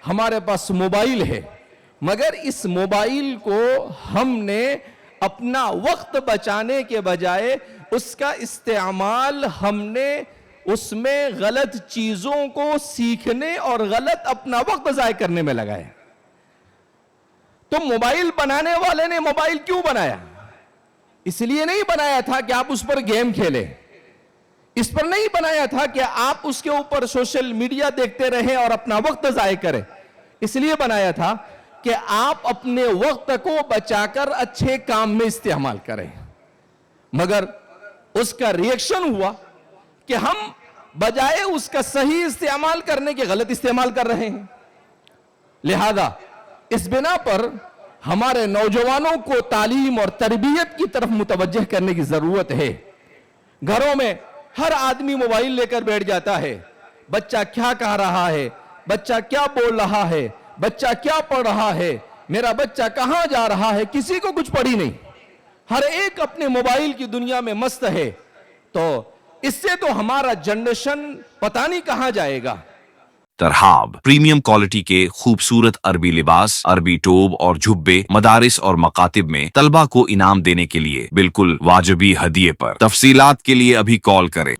ہمارے پاس موبائل ہے، مگر اس موبائل کو ہم نے اپنا وقت بچانے کے بجائے اس کا استعمال ہم نے اس میں غلط چیزوں کو سیکھنے اور غلط اپنا وقت ضائع کرنے میں لگایا۔ تو موبائل بنانے والے نے موبائل کیوں بنایا؟ اس لیے نہیں بنایا تھا کہ آپ اس پر گیم کھیلیں، اس پر نہیں بنایا تھا کہ آپ اس کے اوپر سوشل میڈیا دیکھتے رہیں اور اپنا وقت ضائع کریں۔ اس لیے بنایا تھا کہ آپ اپنے وقت کو بچا کر اچھے کام میں استعمال کریں۔ مگر اس کا ریئیکشن ہوا کہ ہم بجائے اس کا صحیح استعمال کرنے کے غلط استعمال کر رہے ہیں۔ لہذا اس بنا پر ہمارے نوجوانوں کو تعلیم اور تربیت کی طرف متوجہ کرنے کی ضرورت ہے۔ گھروں میں ہر آدمی موبائل لے کر بیٹھ جاتا ہے، بچہ کیا کہہ رہا ہے، بچہ کیا بول رہا ہے، بچہ کیا پڑھ رہا ہے، میرا بچہ کہاں جا رہا ہے، کسی کو کچھ پڑھی نہیں، ہر ایک اپنے موبائل کی دنیا میں مست ہے۔ تو اس سے تو ہمارا جنریشن پتہ نہیں کہاں جائے گا۔ ترحاب پریمیم کوالٹی کے خوبصورت عربی لباس، عربی ٹوب اور جھبے مدارس اور مکاتب میں طلبہ کو انعام دینے کے لیے بالکل واجبی ہدیے پر۔ تفصیلات کے لیے ابھی کال کریں۔